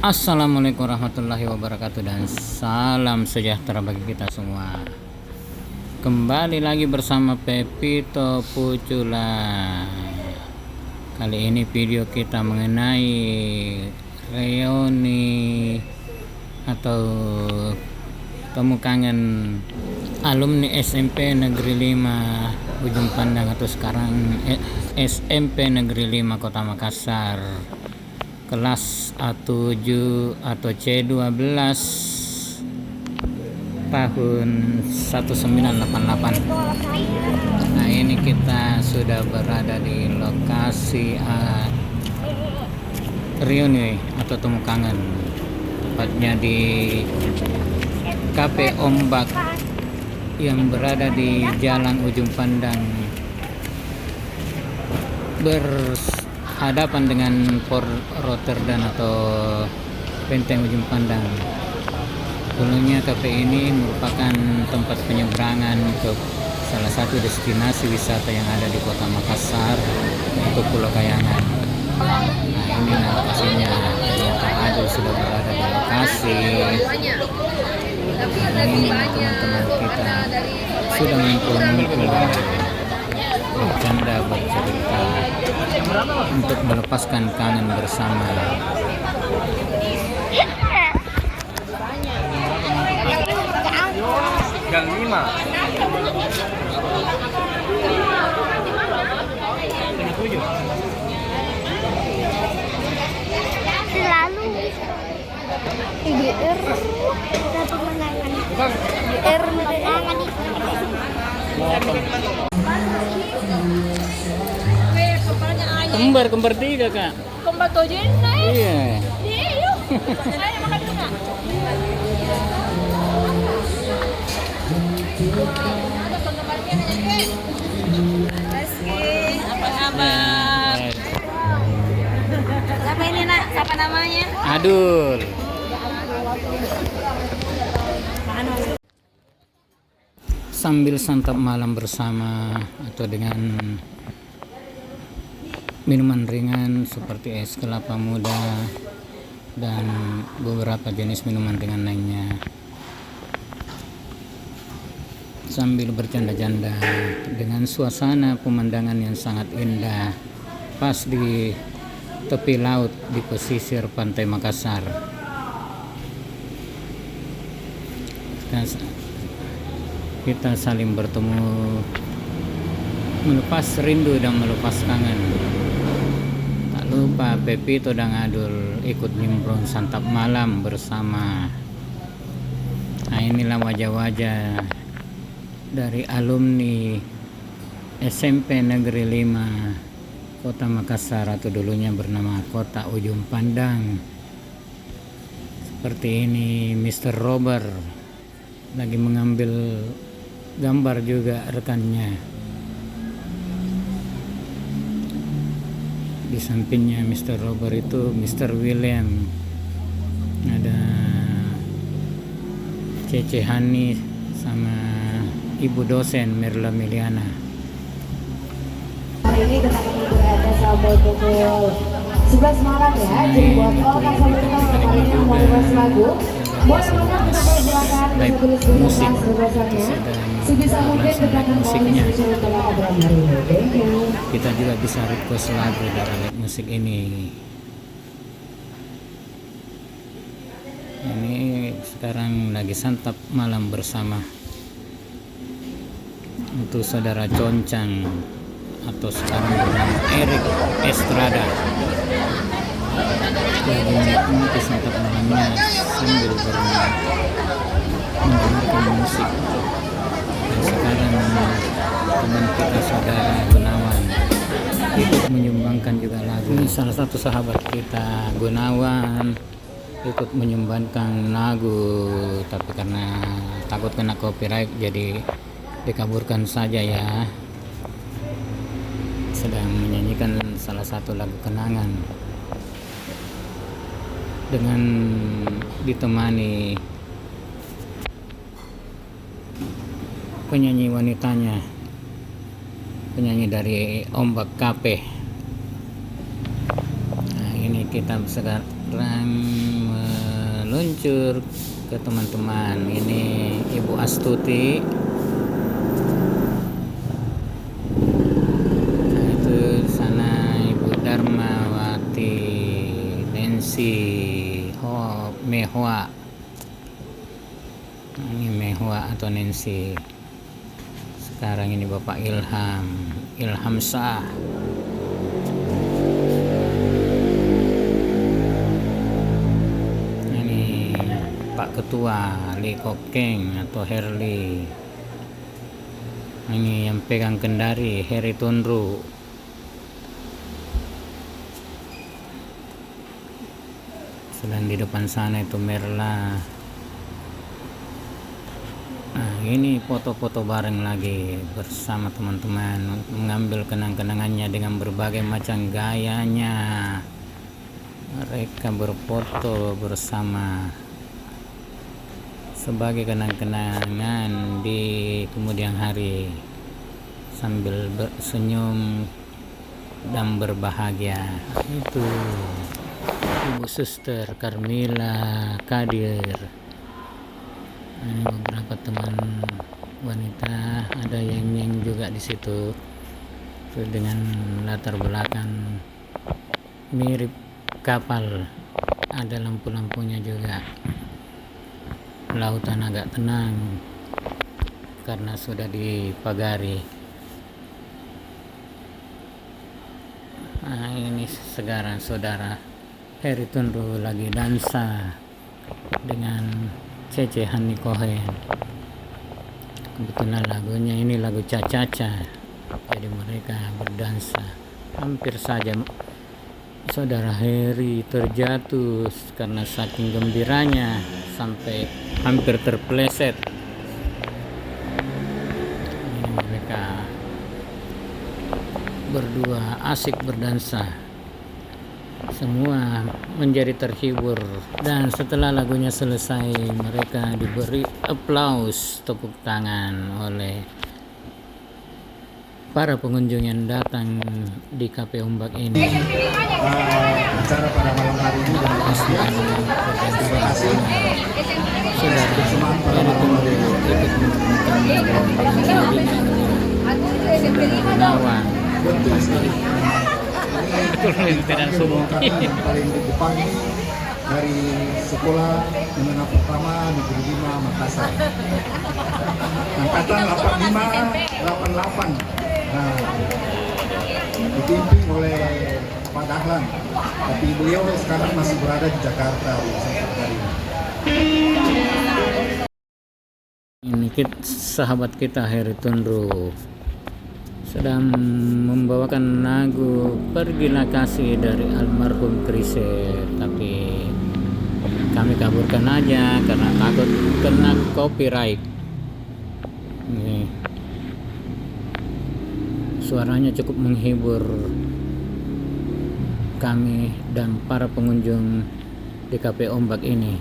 Assalamualaikum warahmatullahi wabarakatuh dan salam sejahtera bagi kita semua. Kembali lagi bersama Pepito Pucula. Kali ini video kita mengenai reuni atau temu kangen alumni SMP Negeri 5 Ujung Pandang atau sekarang SMP Negeri 5 Kota Makassar, kelas A7 atau C12 tahun 1988. Nah, ini kita sudah berada di lokasi reuni atau temu kangen, tepatnya di Cafe Ombak yang berada di Jalan Ujung Pandang berhadapan dengan Port Rotterdam atau Benteng Ujung Pandang. Dulunya kafe ini merupakan tempat penyeberangan untuk salah satu destinasi wisata yang ada di Kota Makassar, yaitu Pulau Kayangan. Nah, ini lokasinya. Pak Adul sudah berada di lokasi. Ini teman-teman kita sudah ngumpul-ngumpul bercanda, bercerita untuk melepaskan kangen bersama. Gang 5. Selalu IGR satu menangan IGR menangan Kembar tiga, Kak. kembar tojen naik. Iya. Iya, yuk. Ayo makan tengah. Apa kabar? Siapa ini, Nak? Siapa namanya? Adul. Sambil santap malam bersama atau dengan minuman ringan seperti es kelapa muda dan beberapa jenis minuman ringan lainnya, sambil bercanda-canda dengan suasana pemandangan yang sangat indah pas di tepi laut di pesisir pantai Makassar. Kita saling bertemu, melepas rindu dan melepas kangen. Tak lupa Pepito dan Adul ikut nimbrung santap malam bersama. Nah, inilah wajah-wajah dari alumni SMP Negeri 5 Kota Makassar atau dulunya bernama Kota Ujung Pandang. Seperti ini Mr. Robert lagi mengambil gambar juga rekannya. Di sampingnya Mr. Robert itu Mr. William, ada Cece Hani sama ibu dosen Merla Miliana. Hari ini kita akan berada sampai pukul 11 malam ya. Jadi buat orang sampai yang mau request lagu, boleh banget kita silakan tulis dulu mas requestannya. Sebisa mungkin kita akan musiknya. hari ini. Thank you. Kita juga bisa request lagu dari musik ini. Ini sekarang lagi santap malam bersama untuk saudara Concang atau sekarang bernama Eric Estrada, lagi menikmati santap malamnya sambil mendengarkan musik. Dan sekarang teman kita saudara Gunawan ikut menyumbangkan juga lagu. Ini salah satu sahabat kita Gunawan ikut menyumbangkan lagu, tapi karena takut kena copyright jadi dikaburkan saja ya. Sedang menyanyikan salah satu lagu kenangan dengan ditemani penyanyi wanitanya, penyanyi dari Ombak Cafe. Nah, ini kita sekarang meluncur ke teman-teman. Ini Ibu Astuti, nah, itu sana Ibu Darmawati, Nancy, Mehwa. Ini Mehwa atau Nancy. Sekarang ini Bapak Ilham Shah. Ini Pak Ketua Lee Kok Keng atau Herli. Ini yang pegang kendari Heri Tunru. Sedang di depan sana itu Merla. Nah, ini foto-foto bareng lagi bersama teman-teman, mengambil kenang-kenangannya dengan berbagai macam gayanya. Mereka berfoto bersama sebagai kenang-kenangan di kemudian hari, sambil bersenyum dan berbahagia. Itu Ibu Suster Carmila Kadir. Ini beberapa teman wanita, ada yang juga di situ. Itu dengan latar belakang mirip kapal, ada lampu-lampunya juga. Lautan agak tenang karena sudah dipagari. Nah, ini sekarang saudara Heri Tunru lagi dansa dengan Cece Hani Cohen. Kebetulan lagunya ini lagu Caca-Caca, jadi mereka berdansa. Hampir saja saudara Heri terjatuh karena saking gembiranya sampai hampir terpeleset. Ini mereka berdua asik berdansa. Semua menjadi terhibur, dan setelah lagunya selesai mereka diberi aplaus, tepuk tangan oleh para pengunjung yang datang di Cafe Ombak ini. Acara pada malam hari ini Terima kasih. Sudah ditunggu ikut Gunawan. Betul, lingkaran semua. Yang paling di depan ini dari Sekolah Menengah Pertama Negeri 5 Makassar. Angkatan 8588. Nah, dipimpin oleh Pak Dahlan. Tapi beliau sekarang masih berada di Jakarta sampai hari ini. Ini sahabat kita Heri Tunru sedang membawakan lagu Pergilah Kasih dari almarhum Chrisye, tapi kami kaburkan aja karena takut kena copyright. Ini suaranya cukup menghibur kami dan para pengunjung di Cafe Ombak ini,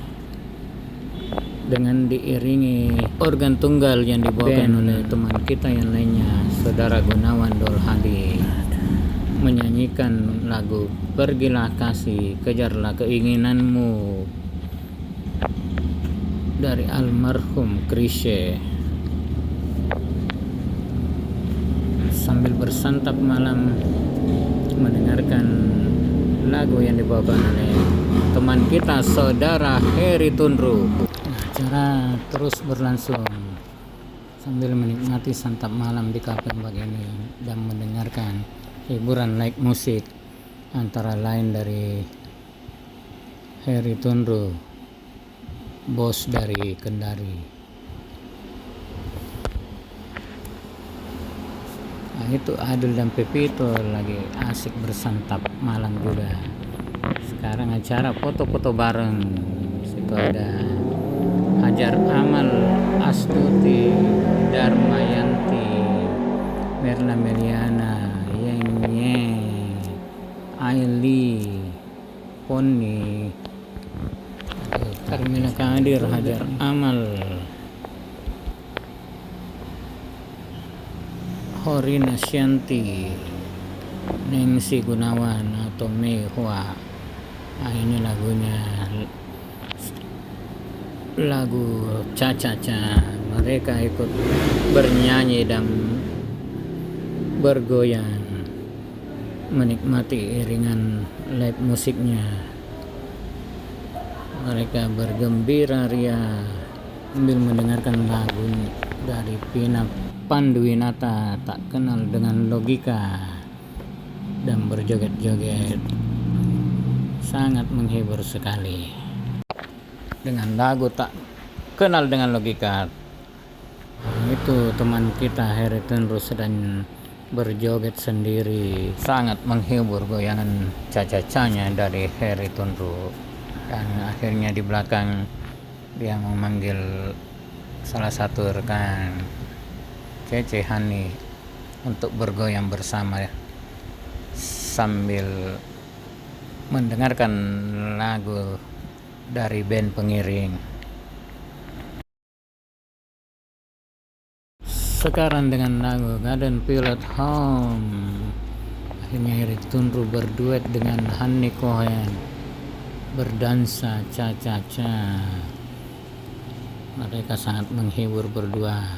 dengan diiringi organ tunggal yang dibawakan oleh teman kita yang lainnya, Saudara Gunawan Dol Hadi, menyanyikan lagu Pergilah Kasih, Kejarlah Keinginanmu dari almarhum Chrisye. Sambil bersantap malam mendengarkan lagu yang dibawakan oleh teman kita Saudara Heri Tunru. Acara terus berlangsung sambil menikmati santap malam di Cafe Ombak ini dan mendengarkan hiburan live musik antara lain dari Heri Tunru, bos dari Kendari. Nah, itu Adul dan Pepito lagi asik bersantap malam juga. Sekarang acara foto-foto bareng. Situ ada Hajar Amal, Astuti, Darmayanti, Merla Meliana, Yenye, Aili, Poni, Carmila Kadir, Hajar Amal, Horina Syanti, Nengsi Gunawan atau Mehwa. Nah, ini lagunya lagu Cha-Cha-Cha. Mereka ikut bernyanyi dan bergoyang menikmati iringan live musiknya. Mereka bergembira ria sambil mendengarkan lagu dari Vina Panduwinata, Tak Kenal Dengan Logika, dan berjoget-joget. Sangat menghibur sekali dengan lagu Tak Kenal Dengan Logika. Itu teman kita Heri Tunru sedang berjoget sendiri, sangat menghibur goyangan Cha-Cha-Cha-nya dari Heri Tunru. Dan akhirnya di belakang dia memanggil salah satu rekan Cece Hani untuk bergoyang bersama sambil mendengarkan lagu dari band pengiring. Sekarang dengan lagu Garden Pilot Home, akhirnya Heri Tunru berduet dengan Hani Cohen berdansa Cha-Cha-Cha. Mereka sangat menghibur berdua,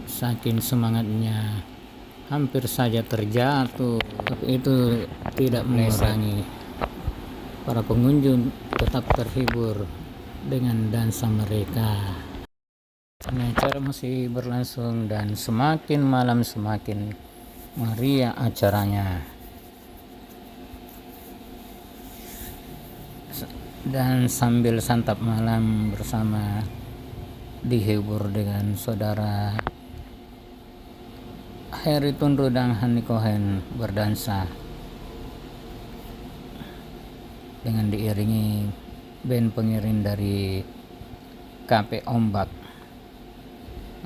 saking semangatnya hampir saja terjatuh, tapi itu tidak mengurangi para pengunjung tetap terhibur dengan dansa mereka. Nah, acara masih berlangsung dan semakin malam semakin meriah acaranya. Dan sambil santap malam bersama dihibur dengan saudara Heri Tunru dan Hani Cohen berdansa dengan diiringi band pengiring dari KP Ombak.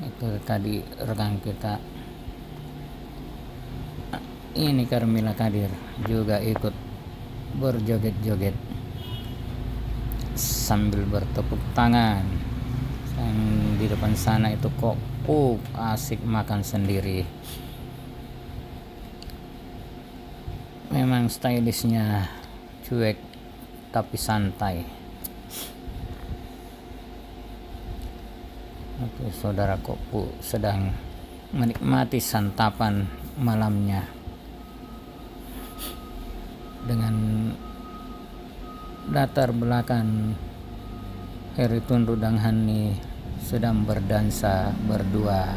Itu tadi rekan kita ini Carmila Kadir juga ikut berjoget-joget sambil bertepuk tangan. Dan di depan sana itu kok asik makan sendiri. Memang stylishnya cuek tapi santai. Oke, saudara Kopu sedang menikmati santapan malamnya dengan latar belakang Heri Tunru dan Hani sedang berdansa berdua.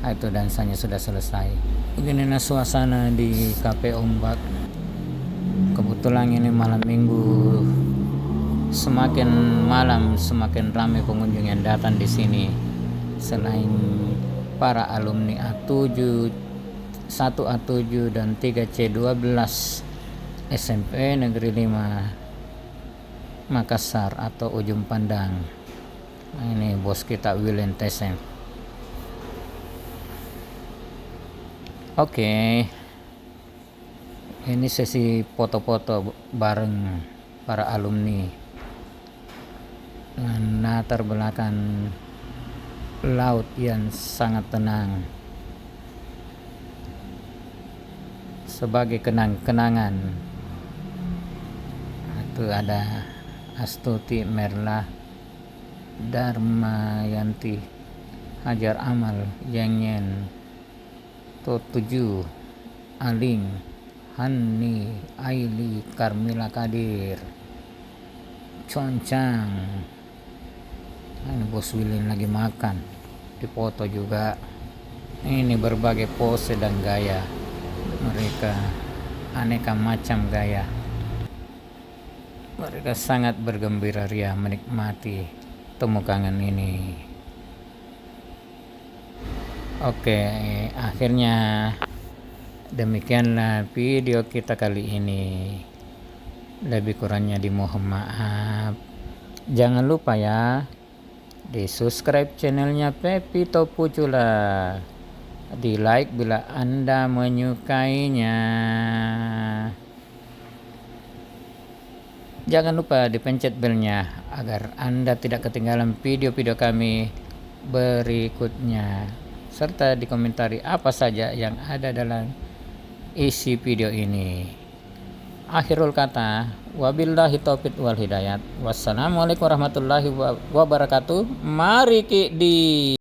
Itu dansanya sudah selesai. Beginilah suasana di KP Ombak. Kebetulan ini malam minggu, semakin malam semakin ramai pengunjung yang datang di sini. Selain para alumni A7, 1A7 dan 3C12 SMP Negeri 5 Makassar atau Ujung Pandang. Nah, ini bos kita William Tesen. Oke. Ini sesi foto-foto bareng para alumni dengan latar belakang laut yang sangat tenang sebagai kenang-kenangan. Itu ada Astuti Merla, Darmayanti, Hajar Amal, Yenyen, Totuju, Aling, Hani, Aili, Carmila Kadir, Concang. Ini bos Wilin lagi makan, dipoto juga. Ini berbagai pose dan gaya mereka, aneka macam gaya. Mereka sangat bergembira ria menikmati temu kangen ini. Oke, akhirnya demikianlah video kita kali ini. Lebih kurangnya dimohon maaf. Jangan lupa ya, di subscribe channelnya Pepito Pucula, di like bila Anda menyukainya. Jangan lupa dipencet belnya agar Anda tidak ketinggalan video-video kami berikutnya, serta dikomentari apa saja yang ada dalam isi video ini. akhirul kata. Wabillahi taufiq wal hidayat. Wassalamualaikum warahmatullahi wabarakatuh. Mari di